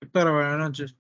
Doctora, buenas noches.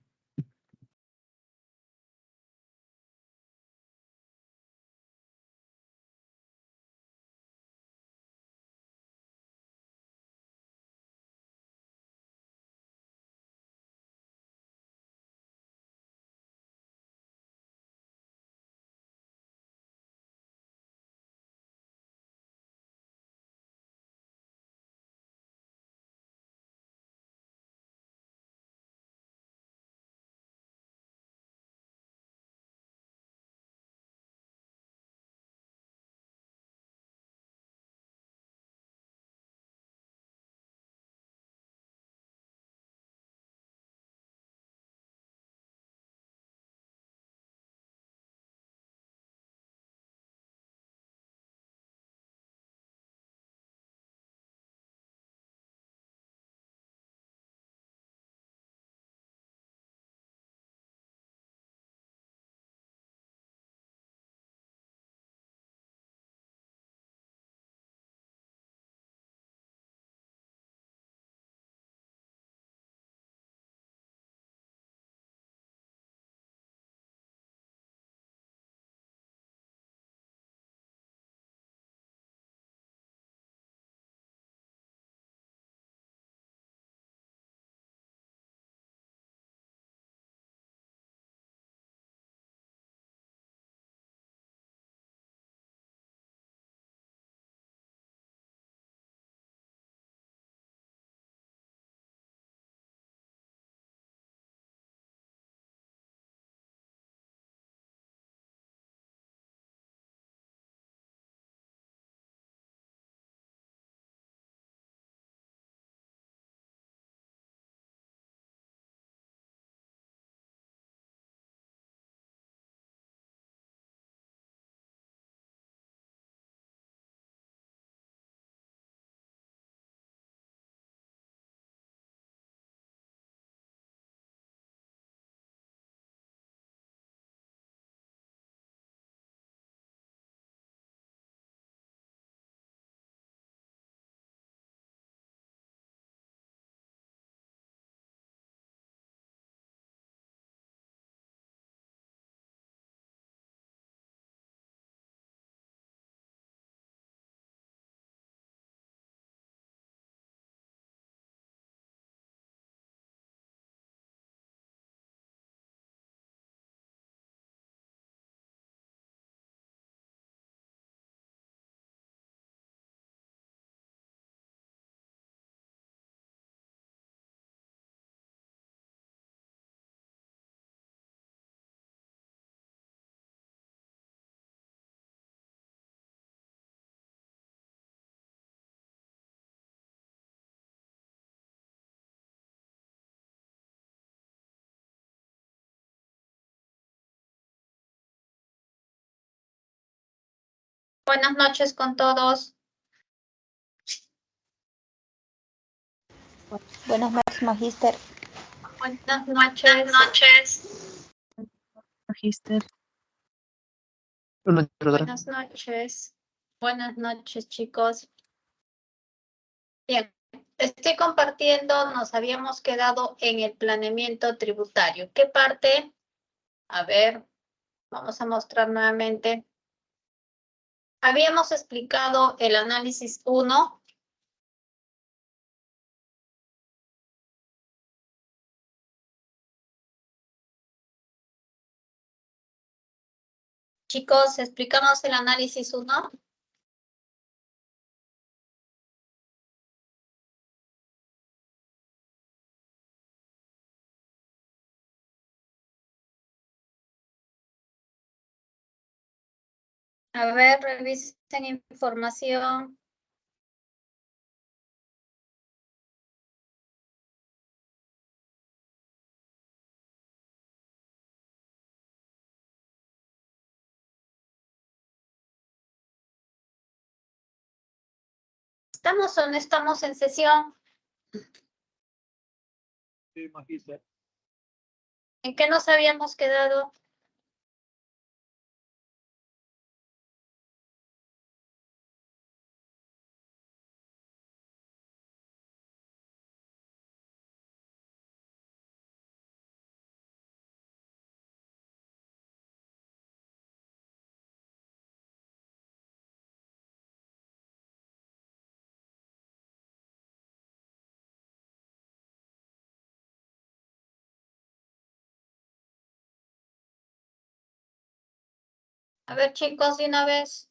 Buenas noches con todos. Buenas noches, magíster. Buenas noches. Magíster. Buenas noches. Buenas noches, chicos. Bien, estoy compartiendo, nos habíamos quedado en el planeamiento tributario. ¿Qué parte? A ver, vamos a mostrar nuevamente. Habíamos explicado el análisis 1. Chicos, ¿explicamos el análisis 1? A ver, revisen información. ¿Estamos o no estamos en sesión? Sí, magíster. ¿En qué nos habíamos quedado? A ver, chicos, de una vez.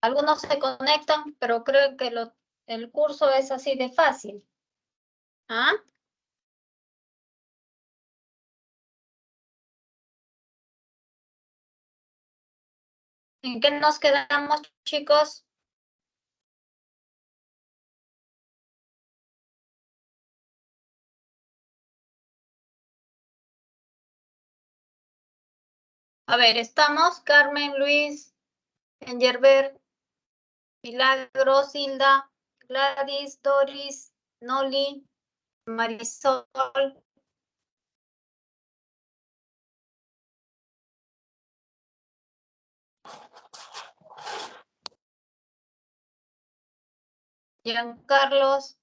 Algunos se conectan, pero creo que el curso es así de fácil. ¿Ah? ¿En qué nos quedamos, chicos? A ver, estamos Carmen, Luis, Engelbert, Milagros, Hilda, Gladys, Doris, Noli, Marisol. Giancarlos.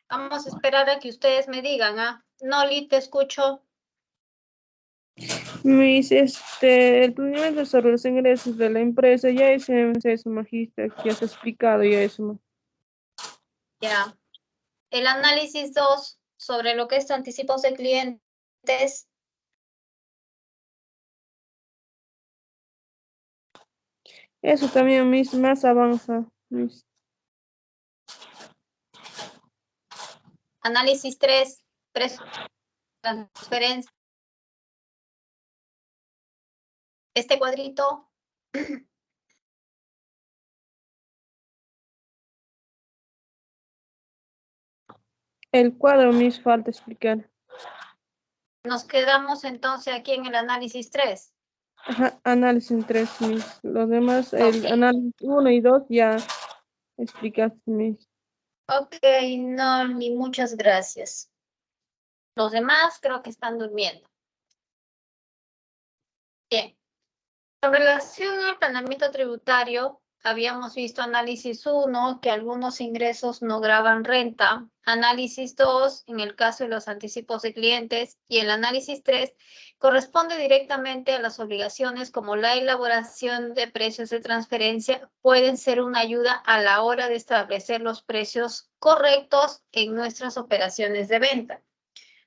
Vamos a esperar a que ustedes me digan, ¿ah? Noli, te escucho. El primer desarrollo de los ingresos de la empresa, ya eso, magíster, ya se ha explicado ya eso. Ya. El análisis 2 sobre lo que es anticipos de clientes. Eso también, más avanza, Análisis 3, transferencia. Este cuadrito. El cuadro, falta explicar. Nos quedamos entonces aquí en el análisis 3. Ajá, análisis 3, Los demás, el Ok. análisis 1 y 2 ya explicaste, Ok, no, ni muchas gracias. Los demás creo que están durmiendo. Bien. En relación al planeamiento tributario, habíamos visto análisis 1, que algunos ingresos no gravan renta, análisis 2, en el caso de los anticipos de clientes, y el análisis 3 corresponde directamente a las obligaciones como la elaboración de precios de transferencia, pueden ser una ayuda a la hora de establecer los precios correctos en nuestras operaciones de venta.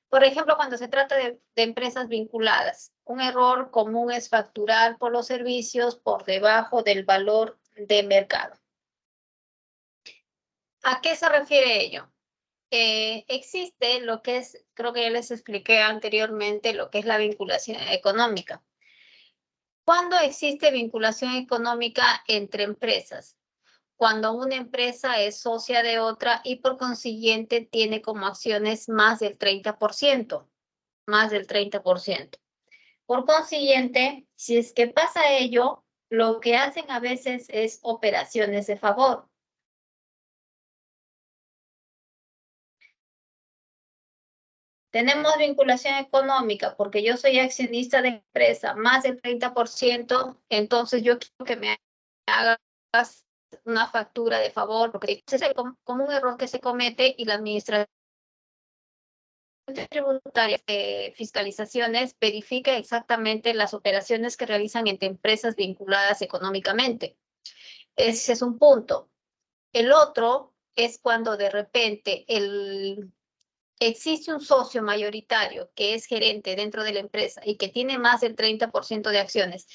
Por ejemplo, cuando se trata de empresas vinculadas, un error común es facturar por los servicios por debajo del valor de mercado. ¿A qué se refiere ello? Existe lo que es, creo que ya les expliqué anteriormente, lo que es la vinculación económica. ¿Cuándo existe vinculación económica entre empresas? Cuando una empresa es socia de otra y por consiguiente tiene como acciones más del 30%. Más del 30%. Por consiguiente, si es que pasa ello, lo que hacen a veces es operaciones de favor. Tenemos vinculación económica porque yo soy accionista de empresa, más del 30%, entonces yo quiero que me hagas una factura de favor, porque ese es como un error que se comete y la administración tributaria de fiscalizaciones verifica exactamente las operaciones que realizan entre empresas vinculadas económicamente. Ese es un punto. El otro es cuando de repente existe un socio mayoritario que es gerente dentro de la empresa y que tiene más del 30% de acciones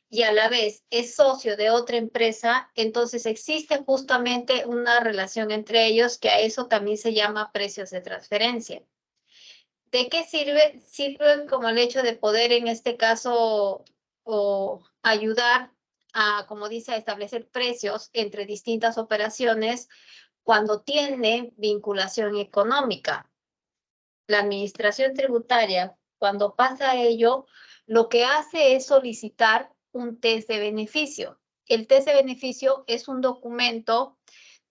y a la vez es socio de otra empresa, entonces existe justamente una relación entre ellos que a eso también se llama precios de transferencia. ¿De qué sirve? Sirve como el hecho de poder en este caso o ayudar a, como dice, a establecer precios entre distintas operaciones cuando tiene vinculación económica. La administración tributaria, cuando pasa ello, lo que hace es solicitar un test de beneficio. El test de beneficio es un documento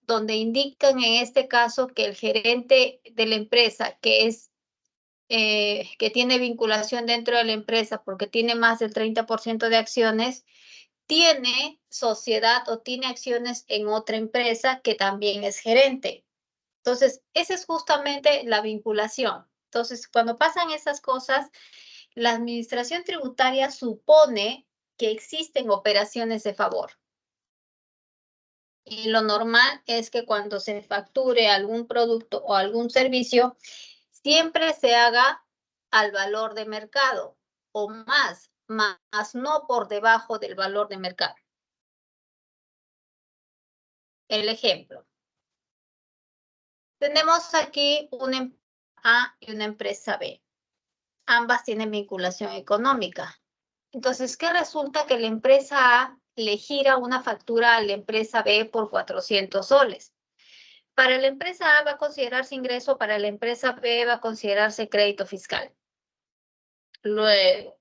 donde indican en este caso que el gerente de la empresa, que tiene vinculación dentro de la empresa porque tiene más del 30% de acciones, tiene sociedad o tiene acciones en otra empresa que también es gerente. Entonces, esa es justamente la vinculación. Entonces, cuando pasan esas cosas, la administración tributaria supone que existen operaciones de favor. Y lo normal es que cuando se facture algún producto o algún servicio, siempre se haga al valor de mercado o más no por debajo del valor de mercado. El ejemplo. Tenemos aquí una empresa A y una empresa B. Ambas tienen vinculación económica. Entonces, ¿qué resulta? Que la empresa A le gira una factura a la empresa B por 400 soles. Para la empresa A va a considerarse ingreso, para la empresa B va a considerarse crédito fiscal. Luego,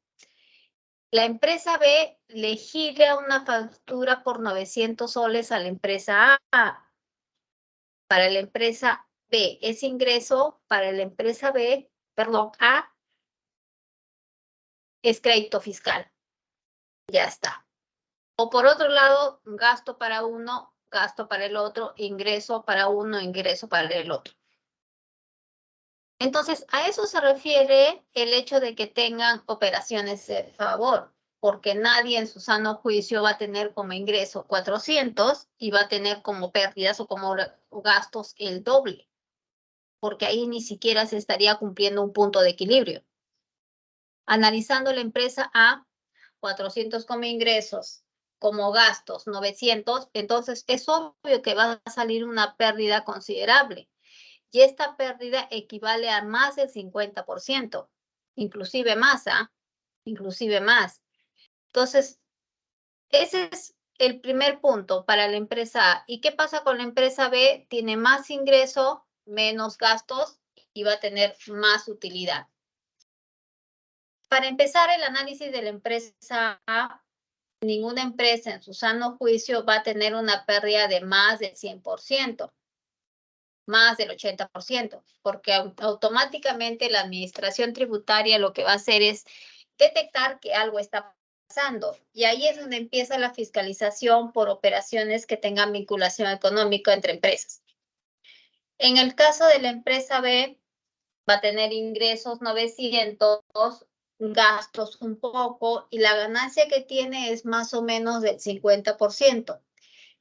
la empresa B le gira una factura por 900 soles a la empresa A. Para la empresa B es ingreso, para la empresa B, perdón, A es crédito fiscal. Ya está. O por otro lado, gasto para uno, gasto para el otro, ingreso para uno, ingreso para el otro. Entonces, a eso se refiere el hecho de que tengan operaciones de favor, porque nadie en su sano juicio va a tener como ingreso 400 y va a tener como pérdidas o como gastos el doble, porque ahí ni siquiera se estaría cumpliendo un punto de equilibrio. Analizando la empresa A, 400 como ingresos, como gastos 900, entonces es obvio que va a salir una pérdida considerable. Y esta pérdida equivale a más del 50%, inclusive más, inclusive más. Entonces, ese es el primer punto para la empresa A. ¿Y qué pasa con la empresa B? Tiene más ingreso, menos gastos y va a tener más utilidad. Para empezar el análisis de la empresa A, ninguna empresa en su sano juicio va a tener una pérdida de más del 100%. Más del 80%, porque automáticamente la administración tributaria lo que va a hacer es detectar que algo está pasando. Y ahí es donde empieza la fiscalización por operaciones que tengan vinculación económica entre empresas. En el caso de la empresa B, va a tener ingresos 900, gastos un poco, y la ganancia que tiene es más o menos del 50%.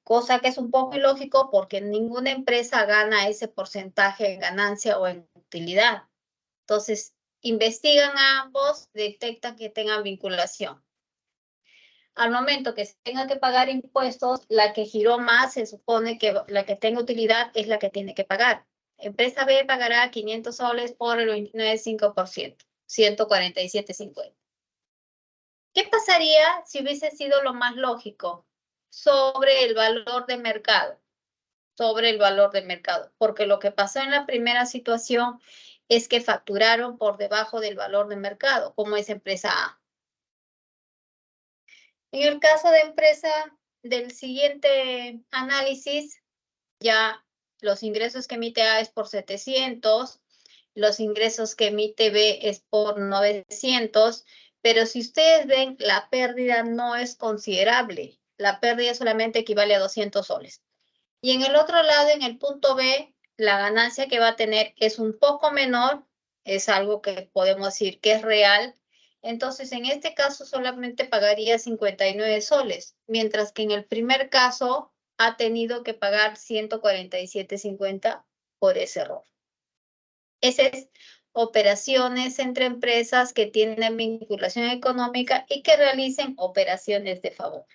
Cosa que es un poco ilógico porque ninguna empresa gana ese porcentaje en ganancia o en utilidad. Entonces, investigan a ambos, detectan que tengan vinculación. Al momento que se tenga que pagar impuestos, la que giró más se supone que la que tenga utilidad es la que tiene que pagar. Empresa B pagará 500 soles por el 29,5%, 147,50. ¿Qué pasaría si hubiese sido lo más lógico? Sobre el valor de mercado, porque lo que pasó en la primera situación es que facturaron por debajo del valor de mercado, como es empresa A. En el caso de empresa del siguiente análisis, ya los ingresos que emite A es por 700, los ingresos que emite B es por 900, pero si ustedes ven, la pérdida no es considerable. La pérdida solamente equivale a 200 soles. Y en el otro lado, en el punto B, la ganancia que va a tener es un poco menor, es algo que podemos decir que es real. Entonces, en este caso solamente pagaría 59 soles, mientras que en el primer caso ha tenido que pagar 147,50 por ese error. Ese es operaciones entre empresas que tienen vinculación económica y que realicen operaciones de favor.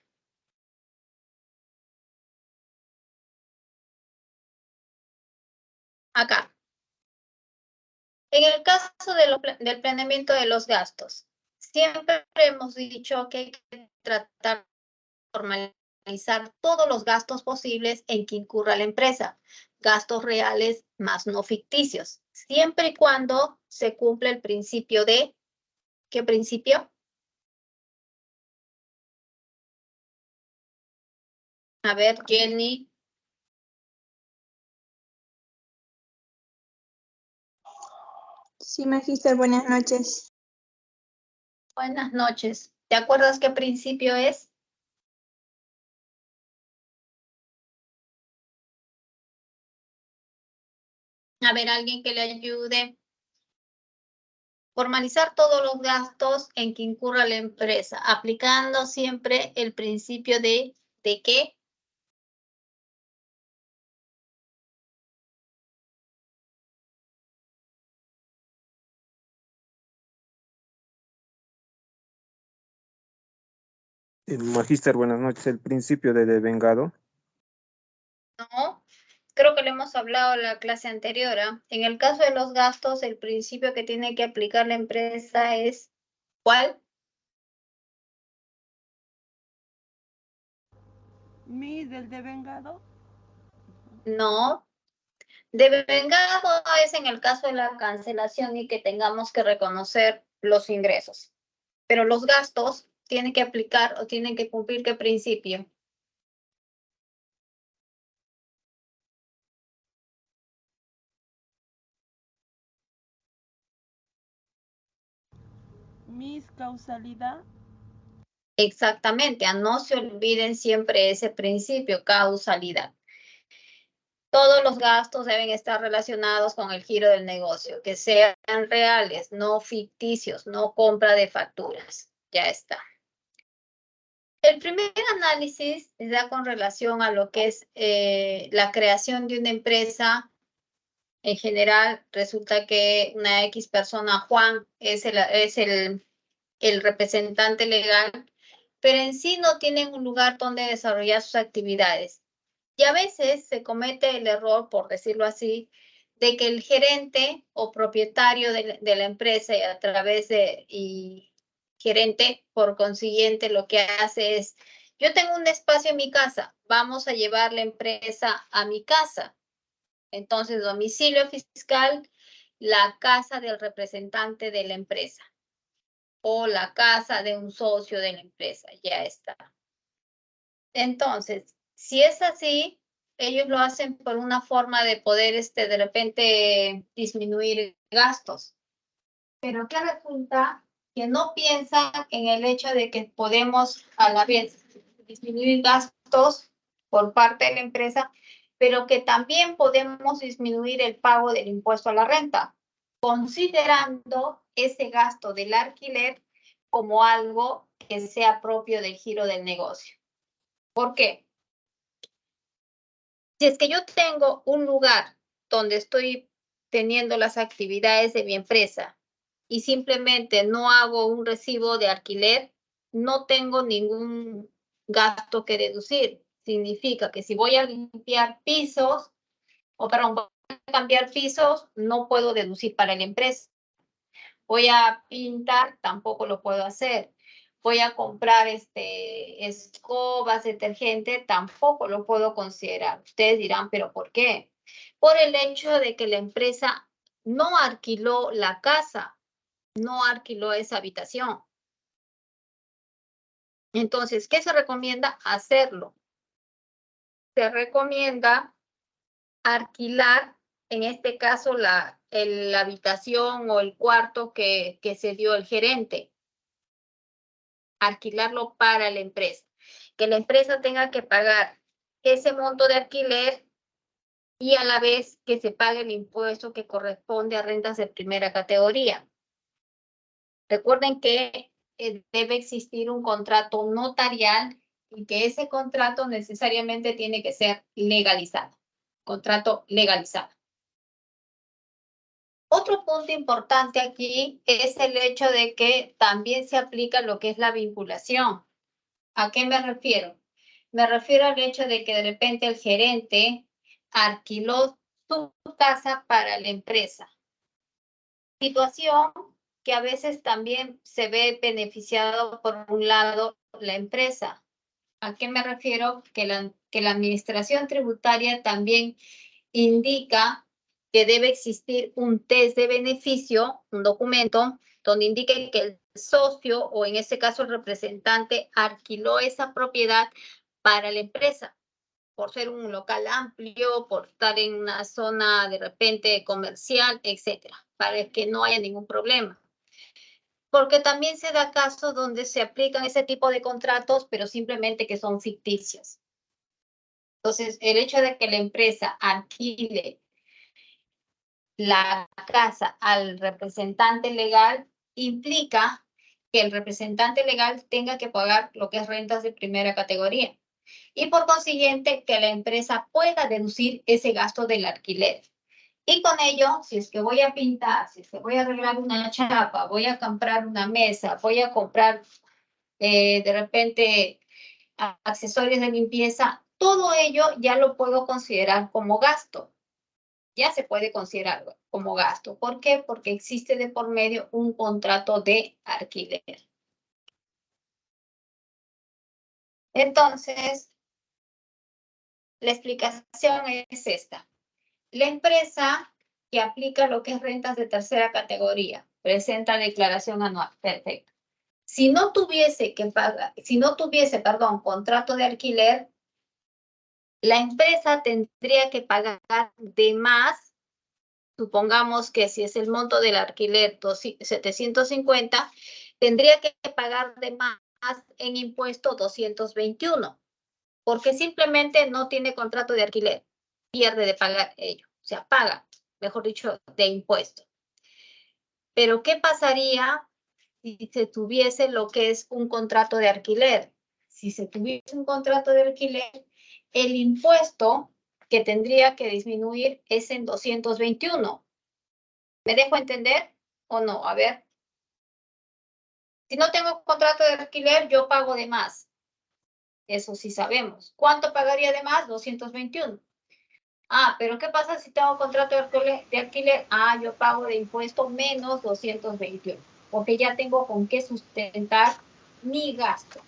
Acá. En el caso del planeamiento de los gastos, siempre hemos dicho que hay que tratar de formalizar todos los gastos posibles en que incurra la empresa, gastos reales más no ficticios, siempre y cuando se cumpla el principio de, ¿qué principio? A ver, Jenny. Sí, magíster, buenas noches. Buenas noches. ¿Te acuerdas qué principio es? A ver, alguien que le ayude. Formalizar todos los gastos en que incurra la empresa, aplicando siempre el principio ¿de qué? Magíster, buenas noches. El principio de devengado. No, creo que lo hemos hablado en la clase anterior, ¿ah? En el caso de los gastos, el principio que tiene que aplicar la empresa es ¿cuál? Mi del devengado. No. Devengado es en el caso de la cancelación y que tengamos que reconocer los ingresos. Pero los gastos tienen que aplicar o tienen que cumplir ¿qué principio? Mis causalidad. Exactamente, no se olviden siempre ese principio, causalidad. Todos los gastos deben estar relacionados con el giro del negocio, que sean reales, no ficticios, no compra de facturas. Ya está. El primer análisis da con relación a lo que es la creación de una empresa. En general, resulta que una X persona, Juan, es el representante legal, pero en sí no tienen un lugar donde desarrollar sus actividades. Y a veces se comete el error, por decirlo así, de que el gerente o propietario de la empresa a través de gerente, por consiguiente, lo que hace es, yo tengo un espacio en mi casa, vamos a llevar la empresa a mi casa. Entonces, domicilio fiscal, la casa del representante de la empresa o la casa de un socio de la empresa, ya está. Entonces, si es así, ellos lo hacen por una forma de poder, de repente, disminuir gastos. Pero que resulta que no piensan en el hecho de que podemos a la vez disminuir gastos por parte de la empresa, pero que también podemos disminuir el pago del impuesto a la renta, considerando ese gasto del alquiler como algo que sea propio del giro del negocio. ¿Por qué? Si es que yo tengo un lugar donde estoy teniendo las actividades de mi empresa y simplemente no hago un recibo de alquiler, no tengo ningún gasto que deducir. Significa que si voy a limpiar pisos, voy a cambiar pisos, no puedo deducir para la empresa. Voy a pintar, tampoco lo puedo hacer. Voy a comprar escobas, detergente, tampoco lo puedo considerar. Ustedes dirán, ¿pero por qué? Por el hecho de que la empresa no alquiló la casa, no alquiló esa habitación. Entonces, ¿qué se recomienda? Hacerlo. Se recomienda alquilar, en este caso, la habitación o el cuarto que se dio el gerente. Alquilarlo para la empresa. Que la empresa tenga que pagar ese monto de alquiler y a la vez que se pague el impuesto que corresponde a rentas de primera categoría. Recuerden que debe existir un contrato notarial y que ese contrato necesariamente tiene que ser legalizado. Contrato legalizado. Otro punto importante aquí es el hecho de que también se aplica lo que es la vinculación. ¿A qué me refiero? Me refiero al hecho de que de repente el gerente alquiló su casa para la empresa. Situación que a veces también se ve beneficiado por un lado la empresa. ¿A qué me refiero? Que la administración tributaria también indica que debe existir un test de beneficio, un documento, donde indique que el socio o en este caso el representante alquiló esa propiedad para la empresa, por ser un local amplio, por estar en una zona de repente comercial, etcétera, para que no haya ningún problema. Porque también se da casos donde se aplican ese tipo de contratos, pero simplemente que son ficticios. Entonces, el hecho de que la empresa alquile la casa al representante legal implica que el representante legal tenga que pagar lo que es rentas de primera categoría y por consiguiente que la empresa pueda deducir ese gasto del alquiler. Y con ello, si es que voy a pintar, si es que voy a arreglar una chapa, voy a comprar una mesa, voy a comprar de repente accesorios de limpieza, todo ello ya lo puedo considerar como gasto. Ya se puede considerar como gasto. ¿Por qué? Porque existe de por medio un contrato de alquiler. Entonces, la explicación es esta. La empresa que aplica lo que es rentas de tercera categoría presenta declaración anual. Perfecto. Si no tuviese contrato de alquiler, la empresa tendría que pagar de más. Supongamos que si es el monto del alquiler 750, tendría que pagar de más en impuesto 221, porque simplemente no tiene contrato de alquiler, pierde de pagar ello, o sea, paga, mejor dicho, de impuesto. Pero ¿qué pasaría si se tuviese lo que es un contrato de alquiler? Si se tuviese un contrato de alquiler, el impuesto que tendría que disminuir es en 221. ¿Me dejo entender o no? A ver. Si no tengo contrato de alquiler, yo pago de más. Eso sí sabemos. ¿Cuánto pagaría de más? 221. Ah, pero ¿qué pasa si tengo contrato de alquiler? Ah, yo pago de impuesto menos 221, porque ya tengo con qué sustentar mi gasto.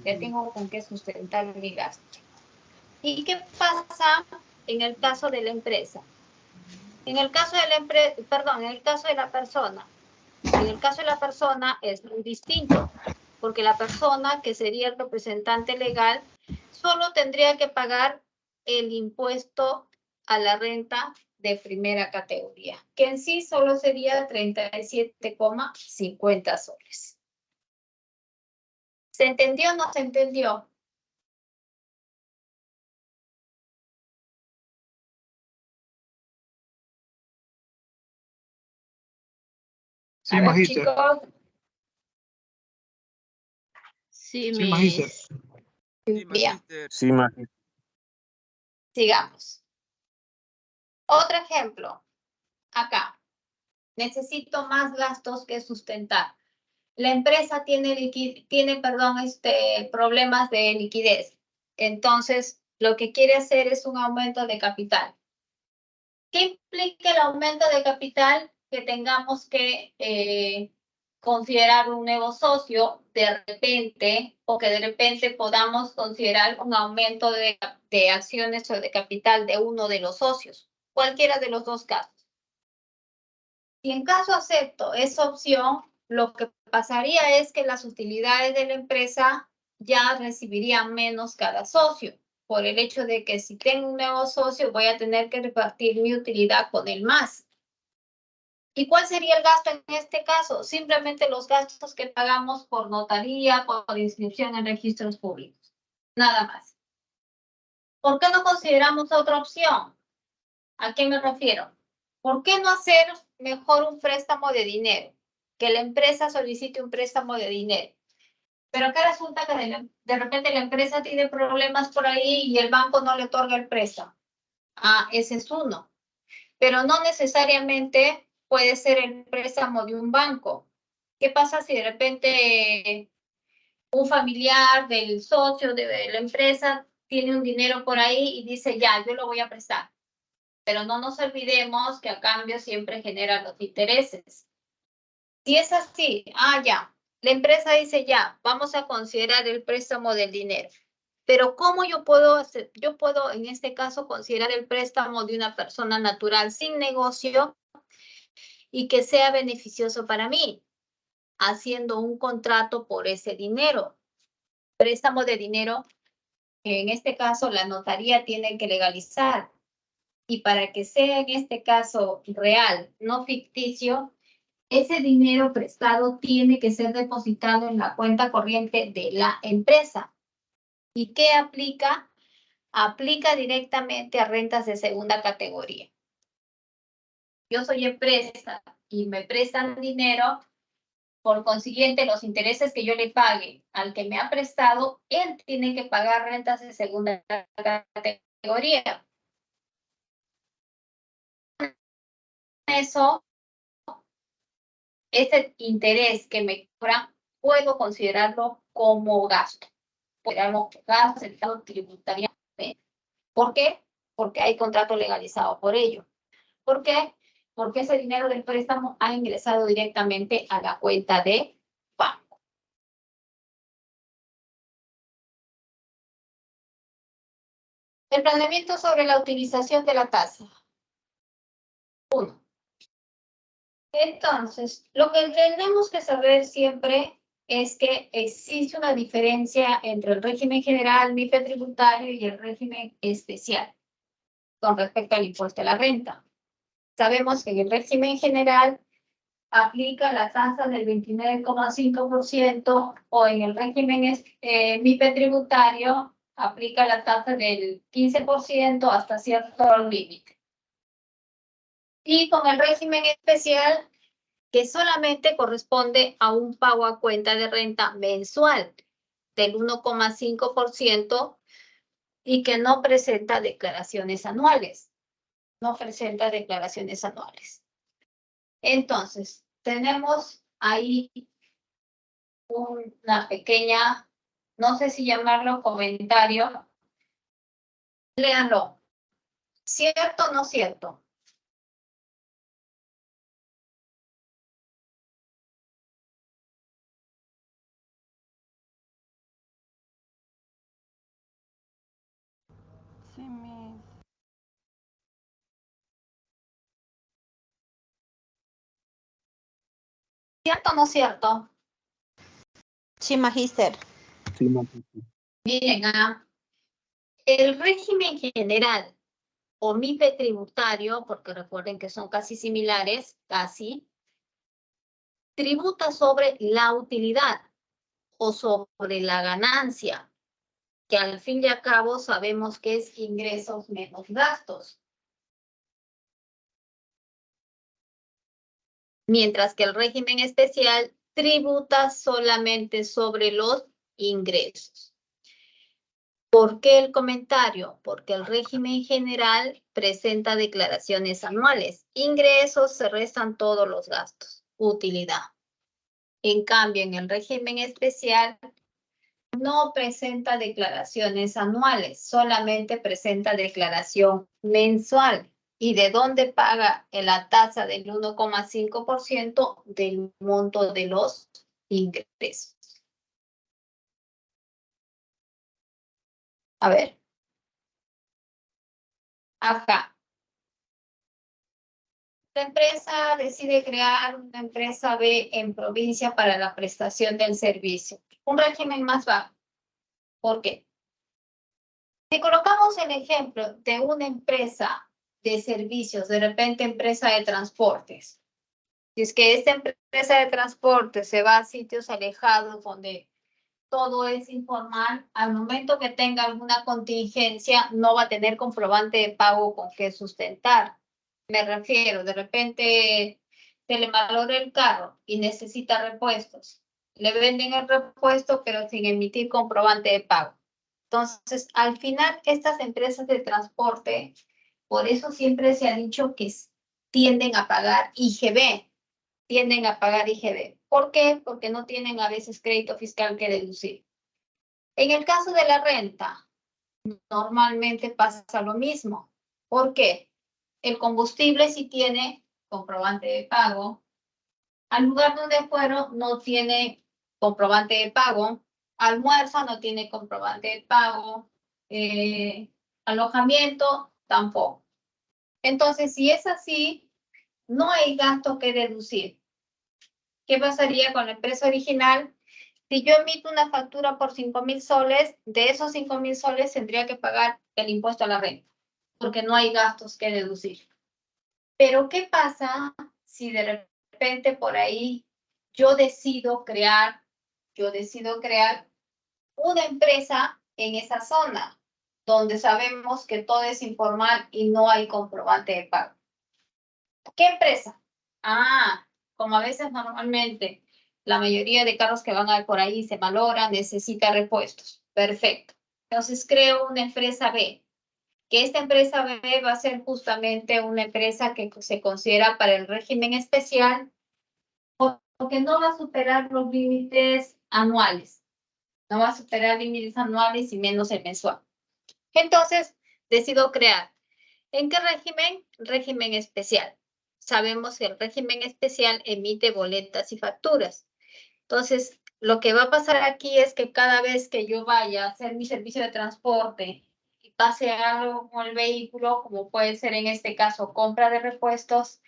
Ya tengo con qué sustentar mi gasto. ¿Y qué pasa en el caso de la empresa? En el caso de la empresa, perdón, en el caso de la persona. En el caso de la persona es muy distinto, porque la persona que sería el representante legal solo tendría que pagar el impuesto a la renta de primera categoría, que en sí solo sería 37,50 soles. ¿Se entendió o no se entendió? Sí, A ver, magíster. chicos, Sí, Sí, magíster. bien, Sí, magíster. sigamos. Otro ejemplo, acá. Necesito más gastos que sustentar. La empresa tiene problemas de liquidez. Entonces, lo que quiere hacer es un aumento de capital. ¿Qué implica el aumento de capital? Que tengamos que considerar un nuevo socio de repente, o que de repente podamos considerar un aumento de acciones o de capital de uno de los socios, cualquiera de los dos casos. Si en caso acepto esa opción, lo que pasaría es que las utilidades de la empresa ya recibirían menos cada socio, por el hecho de que si tengo un nuevo socio voy a tener que repartir mi utilidad con el más. ¿Y cuál sería el gasto en este caso? Simplemente los gastos que pagamos por notaría, por inscripción en registros públicos. Nada más. ¿Por qué no consideramos otra opción? ¿A qué me refiero? ¿Por qué no hacer mejor un préstamo de dinero? Que la empresa solicite un préstamo de dinero. Pero que resulta que de repente la empresa tiene problemas por ahí y el banco no le otorga el préstamo. Ah, ese es uno. Pero no necesariamente puede ser el préstamo de un banco. ¿Qué pasa si de repente un familiar del socio de la empresa tiene un dinero por ahí y dice, ya, yo lo voy a prestar? Pero no nos olvidemos que a cambio siempre generan los intereses. Si es así, ya, la empresa dice ya, vamos a considerar el préstamo del dinero. Pero ¿cómo yo puedo hacer? Yo puedo en este caso considerar el préstamo de una persona natural sin negocio y que sea beneficioso para mí, haciendo un contrato por ese dinero. Préstamo de dinero que en este caso la notaría tiene que legalizar. Y para que sea en este caso real, no ficticio, ese dinero prestado tiene que ser depositado en la cuenta corriente de la empresa. ¿Y qué aplica? Aplica directamente a rentas de segunda categoría. Yo soy empresa y me prestan dinero, por consiguiente, los intereses que yo le pague al que me ha prestado, él tiene que pagar rentas de segunda categoría. Eso, ese interés que me cobran, puedo considerarlo como gasto. Podríamos gasto aceptado tributariamente. ¿Por qué? Porque hay contrato legalizado por ello. ¿Por qué? Porque ese dinero del préstamo ha ingresado directamente a la cuenta de banco. El planeamiento sobre la utilización de la tasa. 1. Entonces, lo que tenemos que saber siempre es que existe una diferencia entre el régimen general, MIPE tributario y el régimen especial con respecto al impuesto a la renta. Sabemos que en el régimen general aplica la tasa del 29,5% o en el régimen MIPE tributario aplica la tasa del 15% hasta cierto límite. Y con el régimen especial, que solamente corresponde a un pago a cuenta de renta mensual del 1,5% y que no presenta declaraciones anuales. No presenta declaraciones anuales. Entonces, tenemos ahí una pequeña, no sé si llamarlo comentario. Léanlo. ¿Cierto o no cierto? Sí, mis. ¿Cierto o no cierto? Sí, magíster. Sí, magíster. Miren, el régimen general o MIPE tributario, porque recuerden que son casi similares, casi, tributa sobre la utilidad o sobre la ganancia, que al fin y al cabo sabemos que es ingresos menos gastos. Mientras que el régimen especial tributa solamente sobre los ingresos. ¿Por qué el comentario? Porque el régimen general presenta declaraciones anuales. Ingresos se restan todos los gastos. Utilidad. En cambio, en el régimen especial no presenta declaraciones anuales, solamente presenta declaración mensual. ¿Y de dónde paga la tasa del 1,5%? Del monto de los ingresos. A ver. Acá. La empresa decide crear una empresa B en provincia para la prestación del servicio. Un régimen más bajo. ¿Por qué? Si colocamos el ejemplo de una empresa de servicios, de repente empresa de transportes. Si es que esta empresa de transportes se va a sitios alejados donde todo es informal, al momento que tenga alguna contingencia no va a tener comprobante de pago con qué sustentar. Me refiero, de repente se le malora el carro y necesita repuestos. Le venden el repuesto pero sin emitir comprobante de pago. Entonces, al final, estas empresas de transporte, por eso siempre se ha dicho que tienden a pagar IGB. Tienden a pagar IGB. ¿Por qué? Porque no tienen a veces crédito fiscal que deducir. En el caso de la renta, normalmente pasa lo mismo. ¿Por qué? El combustible sí tiene comprobante de pago. Al lugar donde fueron no tiene comprobante de pago. Almuerzo no tiene comprobante de pago. Alojamiento tampoco. Entonces, si es así, no hay gasto que deducir. ¿Qué pasaría con la empresa original? Si yo emito una factura por 5,000 soles, de esos 5,000 soles tendría que pagar el impuesto a la renta, porque no hay gastos que deducir. Pero, ¿qué pasa si de repente por ahí yo decido crear una empresa en esa zona, donde sabemos que todo es informal y no hay comprobante de pago? ¿Qué empresa? Como a veces normalmente la mayoría de carros que van por ahí se valoran, necesita repuestos. Perfecto. Entonces creo una empresa B, que esta empresa B va a ser justamente una empresa que se considera para el régimen especial porque no va a superar los límites anuales. No va a superar límites anuales y menos el mensual. Entonces, decido crear. ¿En qué régimen? Régimen especial. Sabemos que el régimen especial emite boletas y facturas. Entonces, lo que va a pasar aquí es que cada vez que yo vaya a hacer mi servicio de transporte y pase algo con el vehículo, como puede ser en este caso compra de repuestos,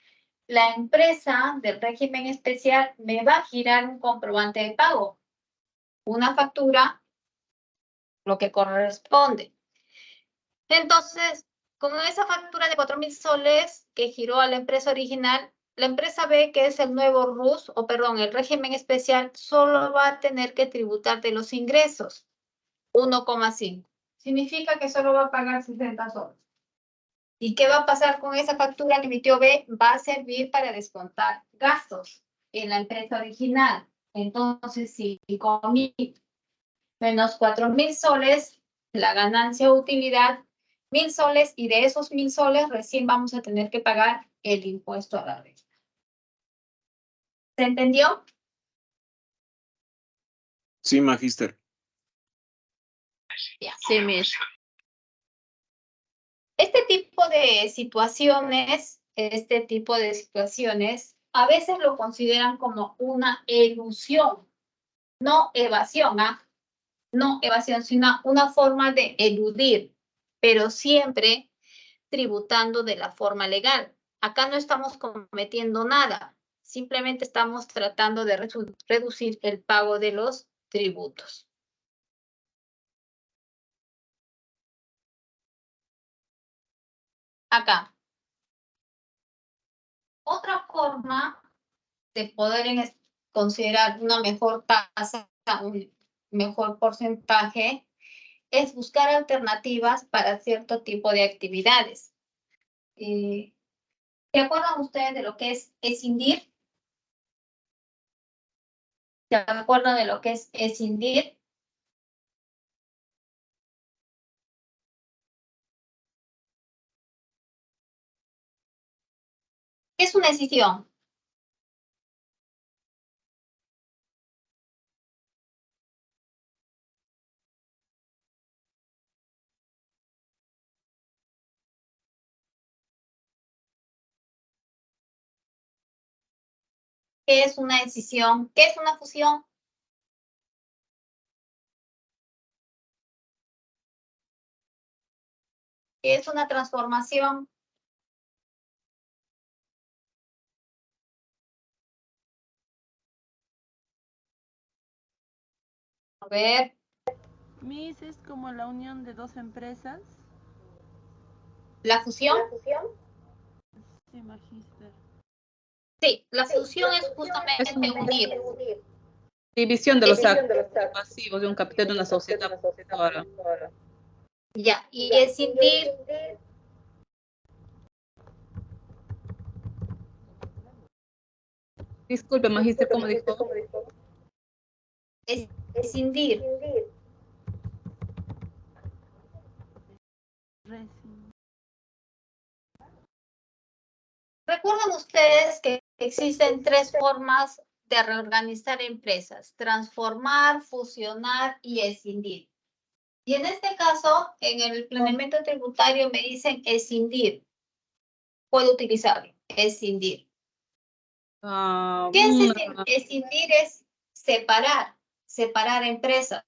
la empresa del régimen especial me va a girar un comprobante de pago, una factura, lo que corresponde. Entonces, con esa factura de 4,000 soles que giró a la empresa original, la empresa ve que es el nuevo RUS, o perdón, el régimen especial, solo va a tener que tributar de los ingresos, 1,5. Significa que solo va a pagar 60 soles. ¿Y qué va a pasar con esa factura que emitió B? Va a servir para descontar gastos en la empresa original. Entonces, 5,000 menos 4,000 soles, la ganancia o utilidad, 1,000 soles, y de esos 1,000 soles recién vamos a tener que pagar el impuesto a la renta. ¿Se entendió? Sí, magíster. Ya. Sí, Miss. Este tipo de situaciones, a veces lo consideran como una elusión, no evasión, no evasión, sino una forma de eludir, pero siempre tributando de la forma legal. Acá no estamos cometiendo nada, simplemente estamos tratando de reducir el pago de los tributos. Acá. Otra forma de poder considerar una mejor tasa, un mejor porcentaje, es buscar alternativas para cierto tipo de actividades. ¿Se acuerdan ustedes de lo que es escindir? ¿Se acuerdan de lo que es escindir? ¿Qué es una escisión? ¿Qué es una escisión? ¿Qué es una fusión? ¿Qué es una transformación? A ver, Miss es como la unión de dos empresas. ¿la fusión? Sí, magíster. Sí, la fusión es justamente unir. División de los activos pasivos de un capital de una sociedad. Ya, y escindir, Disculpe, magíster, ¿cómo dijo? escindir. Recuerdan ustedes que existen 3 formas de reorganizar empresas: transformar, fusionar y escindir. Y en este caso, en el planeamiento tributario me dicen escindir. Puedo utilizarlo, escindir. ¿Qué es escindir? Escindir es separar empresas.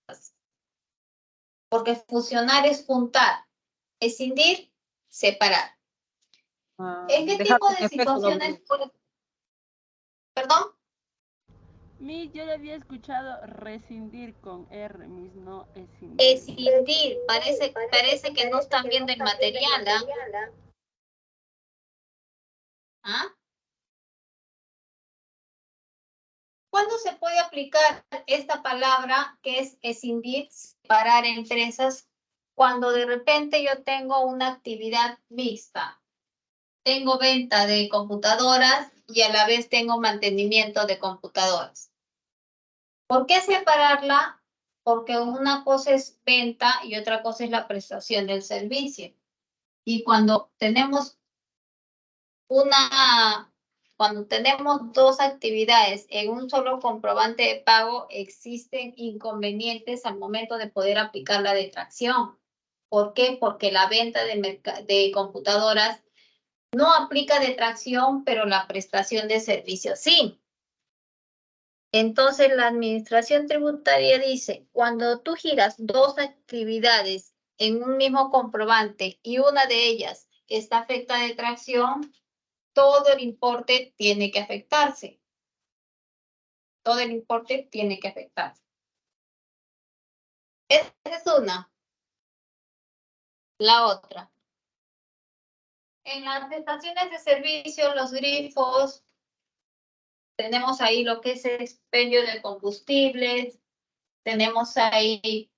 Porque fusionar es juntar. Escindir, separar. ¿En qué tipo de situaciones puede? ¿Perdón? Miss, yo le había escuchado rescindir con R, Miss, no escindir. Escindir, parece que no están viendo el material, ¿ah? ¿Ah? ¿Cuándo se puede aplicar esta palabra que es escindir, separar empresas? Cuando de repente yo tengo una actividad mixta. Tengo venta de computadoras y a la vez tengo mantenimiento de computadoras. ¿Por qué separarla? Porque una cosa es venta y otra cosa es la prestación del servicio. Y cuando tenemos cuando tenemos dos actividades en un solo comprobante de pago, existen inconvenientes al momento de poder aplicar la detracción. ¿Por qué? Porque la venta de computadoras no aplica detracción, pero la prestación de servicios sí. Entonces, la administración tributaria dice, cuando tú giras dos actividades en un mismo comprobante y una de ellas está afecta a detracción, todo el importe tiene que afectarse. Todo el importe tiene que afectarse. Esa es una. La otra. En las prestaciones de servicio, los grifos, tenemos ahí lo que es el expendio de combustibles, tenemos ahí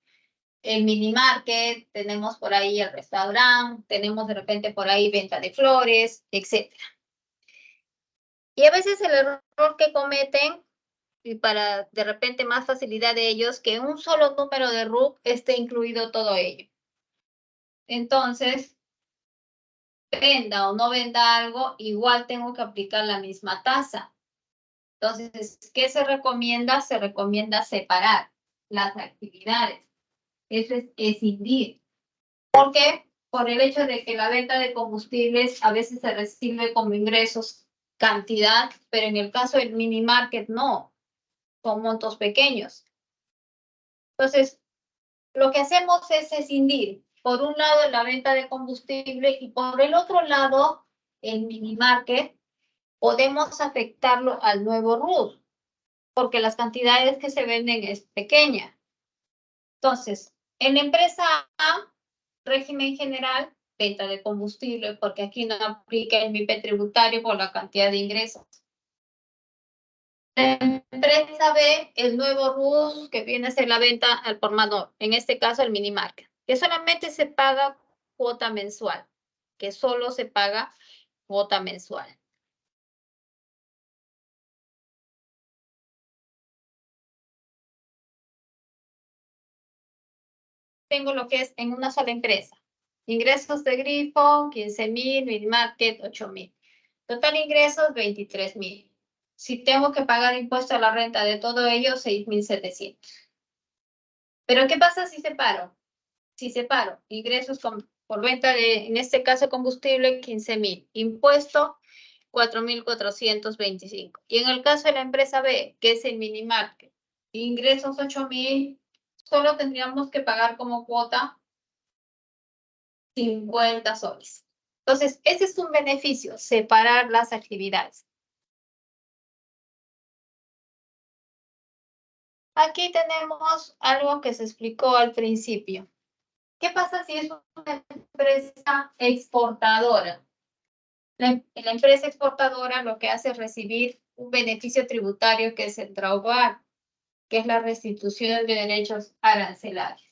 el mini market, tenemos por ahí el restaurante, tenemos de repente por ahí venta de flores, etc. Y a veces el error que cometen, y para de repente más facilidad de ellos, que en un solo número de RUC esté incluido todo ello. Entonces, venda o no venda algo, igual tengo que aplicar la misma tasa. Entonces, ¿qué se recomienda? Se recomienda separar las actividades. Eso es escindir. ¿Por qué? Por el hecho de que la venta de combustibles a veces se recibe como ingresos cantidad, pero en el caso del mini market no, son montos pequeños. Entonces, lo que hacemos es escindir, por un lado, la venta de combustible y por el otro lado, el mini market, podemos afectarlo al nuevo RUT, porque las cantidades que se venden es pequeña. Entonces, en la empresa A, régimen general, venta de combustible, porque aquí no aplica el MIPE tributario por la cantidad de ingresos. La empresa B, el nuevo RUT, que viene a ser la venta al por menor, en este caso el mini market, que solamente se paga cuota mensual, que solo se paga cuota mensual. Tengo lo que es en una sola empresa. Ingresos de grifo, 15,000, mini market, 8,000. Total ingresos, 23,000. Si tengo que pagar impuesto a la renta de todo ello, 6,700. Pero ¿qué pasa si separo? Si separo ingresos por venta de, en este caso, combustible, 15,000. Impuesto, 4,425. Y en el caso de la empresa B, que es el mini market, ingresos 8,000, solo tendríamos que pagar como cuota 50 soles. Entonces, ese es un beneficio, separar las actividades. Aquí tenemos algo que se explicó al principio. ¿Qué pasa si es una empresa exportadora? La empresa exportadora lo que hace es recibir un beneficio tributario que es el drawback, que es la restitución de derechos arancelarios.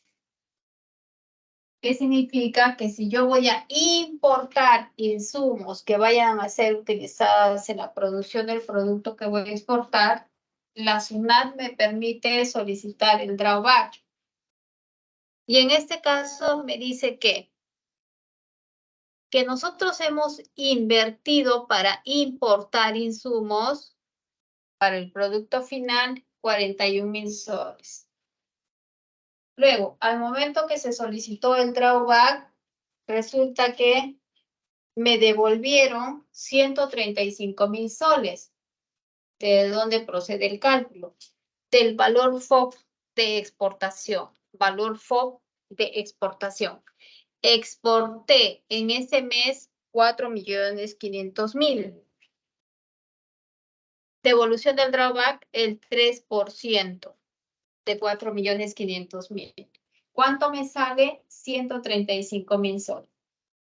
¿Qué significa? Que si yo voy a importar insumos que vayan a ser utilizados en la producción del producto que voy a exportar, la SUNAT me permite solicitar el drawback. Y en este caso me dice que nosotros hemos invertido para importar insumos para el producto final 41,000 soles. Luego, al momento que se solicitó el drawback, resulta que me devolvieron 135,000 soles. ¿De dónde procede el cálculo? Del valor FOB de exportación. Valor FOB de exportación. Exporté en ese mes 4,500,000. Devolución del drawback, el 3% de 4,500,000. ¿Cuánto me sale? 135,000 soles.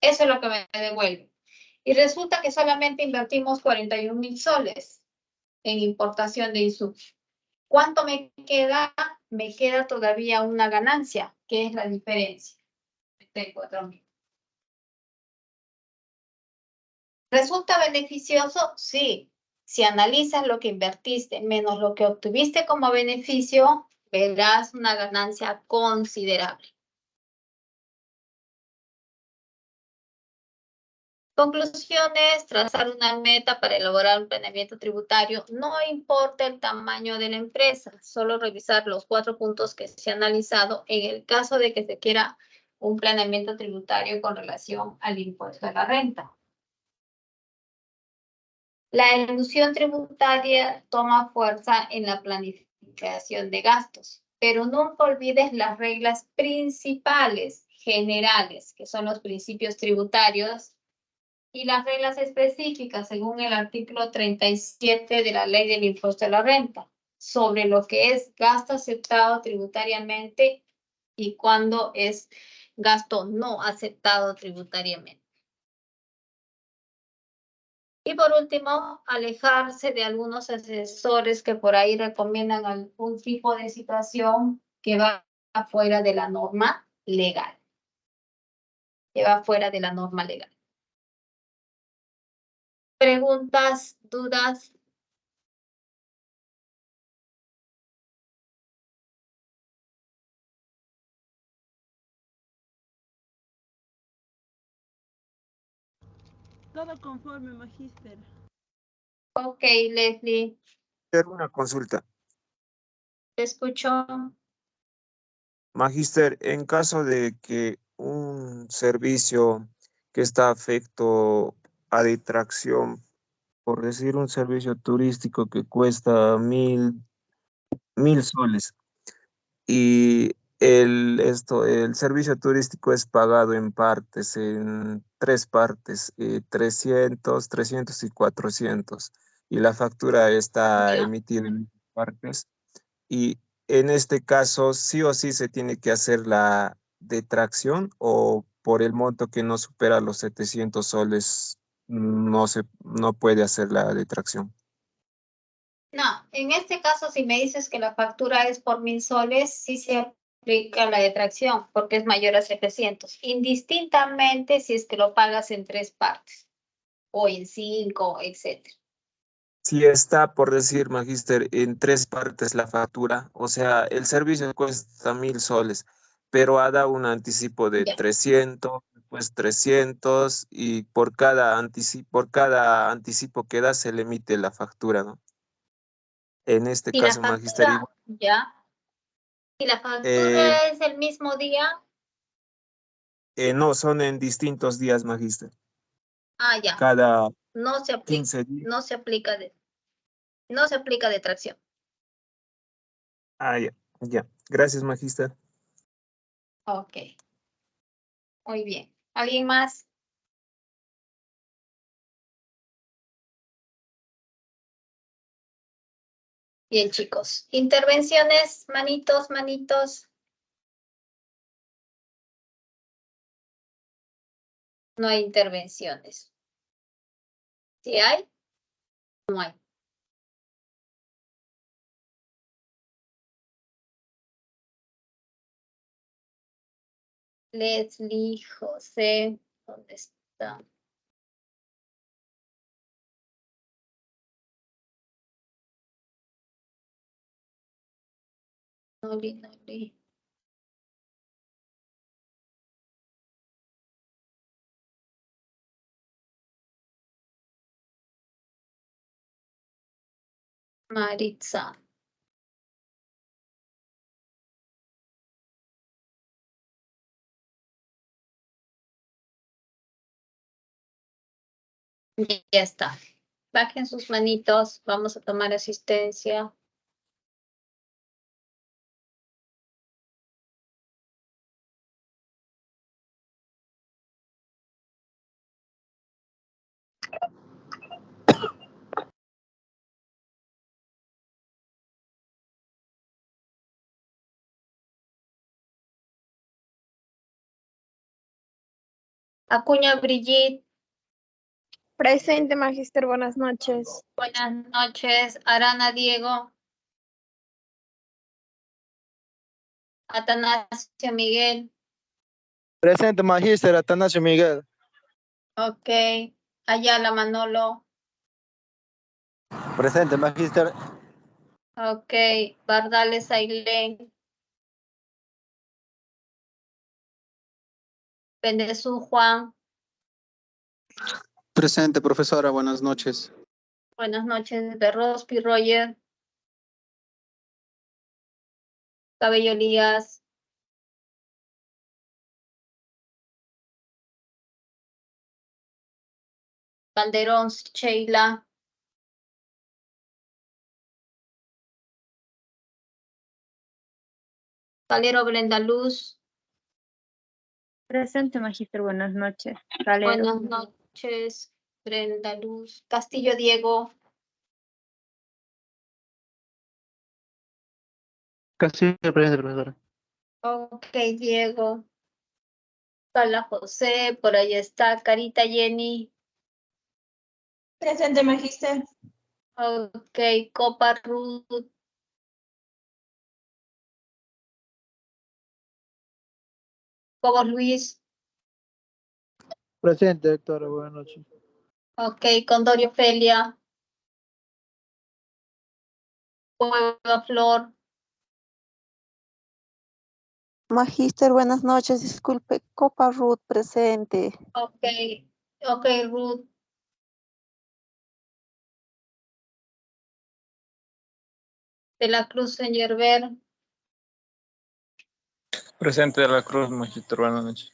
Eso es lo que me devuelve. Y resulta que solamente invertimos 41,000 soles en importación de insumos. ¿Cuánto me queda? Me queda todavía una ganancia, que es la diferencia de 4,000. ¿Resulta beneficioso? Sí. Si analizas lo que invertiste menos lo que obtuviste como beneficio, verás una ganancia considerable. Conclusiones, trazar una meta para elaborar un planeamiento tributario. No importa el tamaño de la empresa, solo revisar los 4 puntos que se han analizado en el caso de que se quiera un planeamiento tributario con relación al impuesto a la renta. La elusión tributaria toma fuerza en la planificación de gastos, pero nunca olvides las reglas principales, generales, que son los principios tributarios, y las reglas específicas según el artículo 37 de la Ley del Impuesto a la Renta, sobre lo que es gasto aceptado tributariamente y cuándo es gasto no aceptado tributariamente. Y por último, alejarse de algunos asesores que por ahí recomiendan algún tipo de situación que va afuera de la norma legal. Que va fuera de la norma legal. ¿Preguntas, dudas? Todo conforme, magíster. Ok, Leslie, Hacer una consulta. te escucho. Magíster, en caso de que un servicio que está afecto a detracción, por decir un servicio turístico que cuesta 1000 soles, y el servicio turístico es pagado en partes, en 3 partes, 300 y 400, y la factura está Ya. emitida en partes, y en este caso sí o sí se tiene que hacer la detracción, o por el monto que no supera los 700 soles no puede hacer la detracción. No, en este caso, si me dices que la factura es por 1000 soles, sí se aplica la detracción porque es mayor a 700, indistintamente si es que lo pagas en 3 partes o en 5, etcétera. Si está, por decir, magíster, en 3 partes la factura, o sea, el servicio cuesta 1000 soles, pero ha dado un anticipo de Ya. 300, después 300, y por cada anticipo que da se le emite la factura, ¿no? En este Si la caso, magíster, factura, ya. Si la eh, factura es el mismo día, no, son en distintos días, magíster. ya. Cada No se aplica, 15 días. no se aplica detracción. Ya, ya. Gracias, magíster. Ok. Muy bien. ¿Alguien más? Bien, chicos. Intervenciones, manitos, manitos. No hay intervenciones. ¿Sí hay? No hay. Leslie, José, ¿dónde está? Noli. Maritza. Ya está. Bajen sus manitos. Vamos a tomar asistencia. Acuña Brigitte. Presente, magíster, buenas noches. Buenas noches. Arana Diego. Atanasio Miguel. Presente, magíster Atanasio Miguel. Ok. Ayala Manolo. Presente, magíster. Ok. Bardales Ailén. Pendezú Juan. Presente, profesora. Buenas noches. Buenas noches, Berrospi, Roger. Cabello Elías. Calderón, Sheila. Calero, Brenda Luz. Presente, magíster. Buenas noches. Buenas noches, Brenda Luz. Castillo, Diego. Casi presente, profesora. Ok, Diego. Carla José, por ahí está. Carita, Jenny. Presente, magíster. Ok, Copa, Ruth. Cobos, Luis. Presente, doctora. Buenas noches. Ok, Condorio, Felia. Cueva, Flor. Magíster, buenas noches. Disculpe, Copa Ruth presente. Ok, ok, Ruth. De la Cruz, Yerber. Presente de la Cruz, magíster, buenas noches.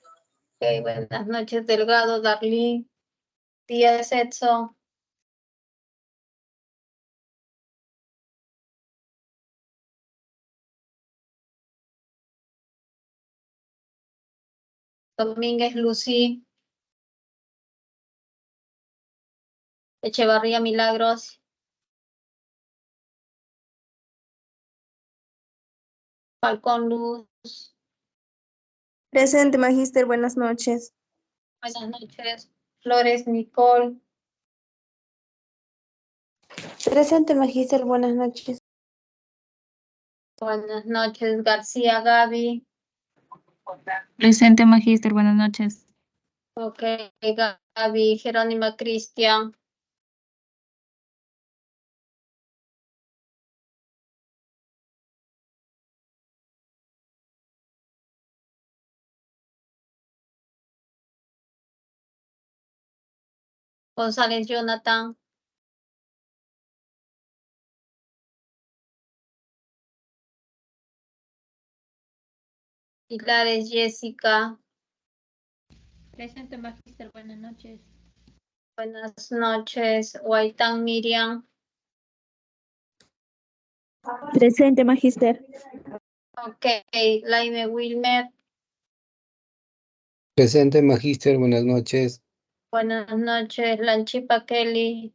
Ok, buenas noches, Delgado, Darlene. Díaz, Edson. Domínguez, Lucy. Echevarría, Milagros. Falcón, Luz. Presente, magíster. Buenas noches. Buenas noches. Flores, Nicole. Presente, magíster. Buenas noches. Buenas noches, García, Gaby. Presente, magíster. Buenas noches. Ok, Gaby, Jerónima, Cristian. González, Jonathan. Hilares, Jessica. Presente, magíster. Buenas noches. Buenas noches, Huaytán, Miriam. Presente, magíster. Ok, Laime, Wilmer. Presente, magíster, buenas noches. Buenas noches, Lanchipa, Kelly.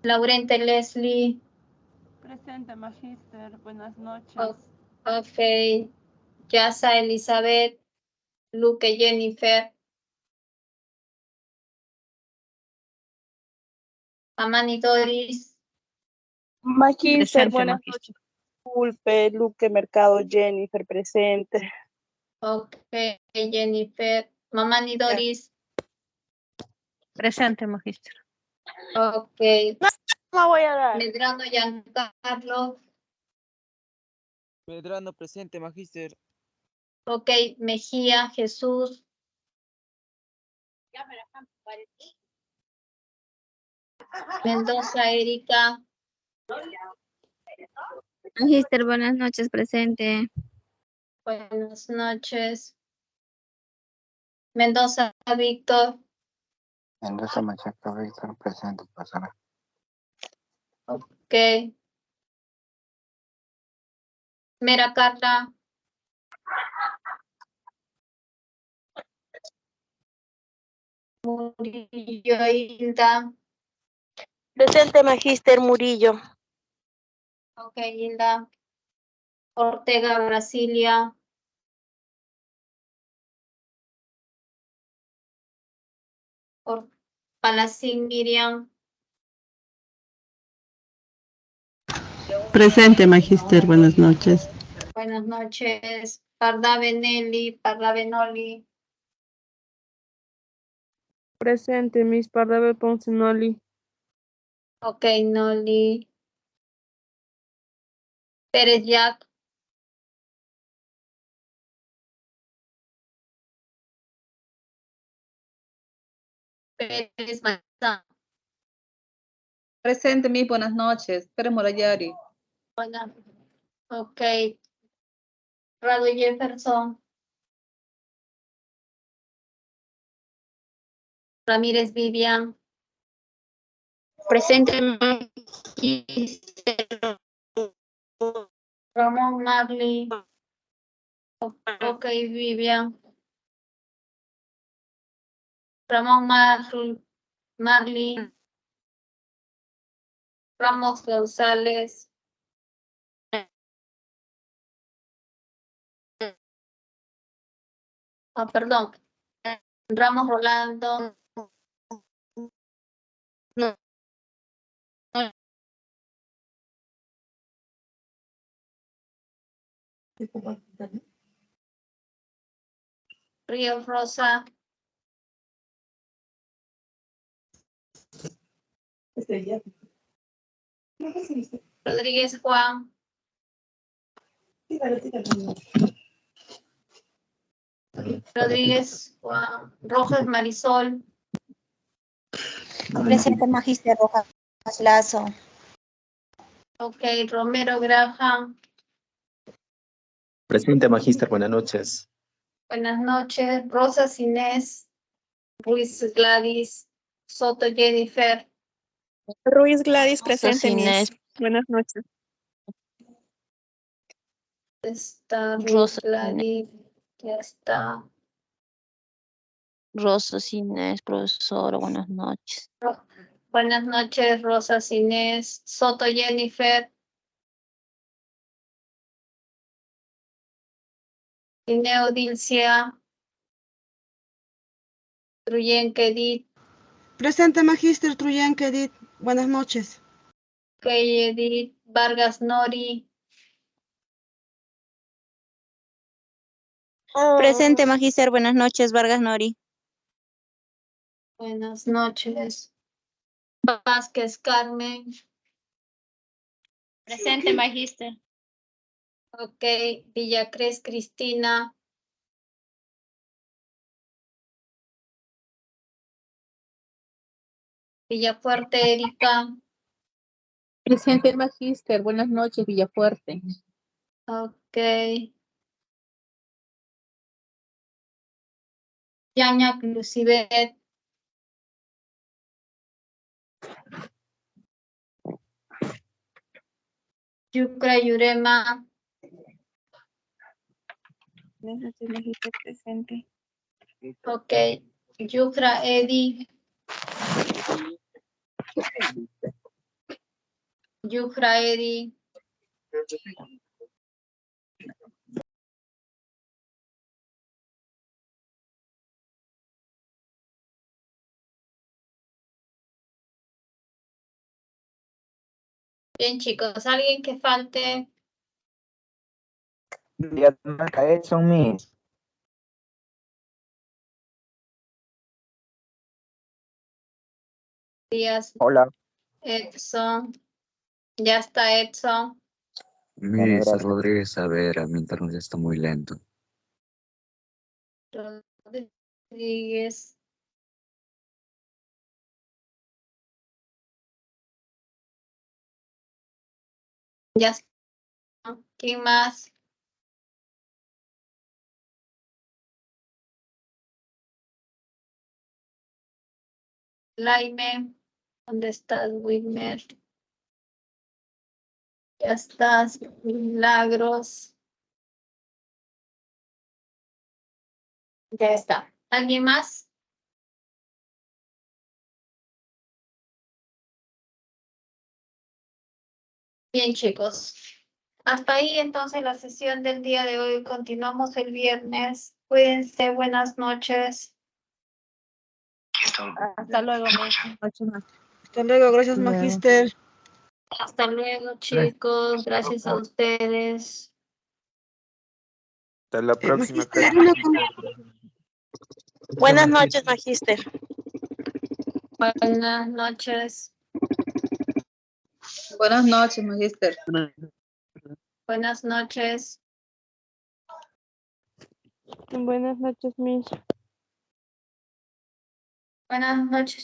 Laurente, Leslie. Presente, magíster. Buenas noches. Ok, Yasa, Elizabeth. Luque, Jennifer. Amani, Doris. Magíster, Presente, buenas magíster. noches. Disculpe, Luque Mercado, Jennifer, presente. Ok, Jennifer. Mamani, Doris. Presente, magíster. Ok, No voy a dar. Medrano, Giancarlo. Medrano presente, magíster. Ok, Mejía, Jesús. Mendoza, Erika. Magíster, buenas noches. Presente. Buenas noches. Mendoza, Víctor. Mendoza Machaca Víctor presente, profesora. Ok. Mera, Carla. Murillo, Hilda. Presente, magíster Murillo. Ok, Hilda. Ortega, Brasilia. Palacín, Miriam. Presente, magíster. Buenas noches. Buenas noches. Parda, Nelly. Parda, Benoli. Presente, Miss Pardavé Poncenoli. Ok, Noli. Pérez Jack. Pérez Maizán. Presente, mi buenas noches. Pérez Morayari. Buenas. Ok. Rado Jefferson. Ramírez Vivian. Presente. Ramón Marley. Ok, Vivian. Ramón Marley. Ramos González. Perdón. Ramos Rolando. Ríos Rosa. Rodríguez Juan. Rodríguez Juan. Rojas Marisol. Presente, Magíster Rojas Lazo. Ok, Romero Graham. Presente, Magíster, buenas noches. Buenas noches. Rosas Inés. Ruiz Gladys. Soto Jennifer. Ruiz Gladys presente, Inés. Miss. Buenas noches. Está Ruiz Rosa Gladys. Ya está. Rosas Inés, profesora, buenas noches. Buenas noches, Rosas Inés. Soto Jennifer. Ineo Dilcia. Truyenque Edith. Presente, Magíster Truyenque Edith. Buenas noches. Key Edith. Vargas Nori. Presente, Magíster, buenas noches, Vargas Nori. Buenas noches. Vázquez Carmen. Presente, Magíster. Ok. Villacrés Cristina. Villafuerte Erika. Presente, Magíster. Buenas noches, Villafuerte. Ok. Yaña Lucibet. Yucra Yurema. Buenas noches, Magíster presente. Ok. Yucra Edi. Yucra Edi. Bien, chicos, alguien que falte. Edson, Miss. Díaz, Hola. Edson. Ya está Edson. Miss gracias. Rodríguez, a ver, mi internet está muy lento. Rodríguez. Ya está. ¿Quién más? Laime. ¿Dónde estás, Wilmer? Ya estás. Milagros. Ya está. ¿Alguien más? Bien, chicos. Hasta ahí entonces la sesión del día de hoy. Continuamos el viernes. Cuídense. Buenas noches. Hasta luego, Miss. Hasta luego, gracias, Magíster. Hasta luego, chicos. Gracias a ustedes. Hasta la próxima Magíster, clase. Buenas noches, Magíster. Buenas noches. Buenas noches, magíster. Buenas noches. Buenas noches, Miss. Buenas noches.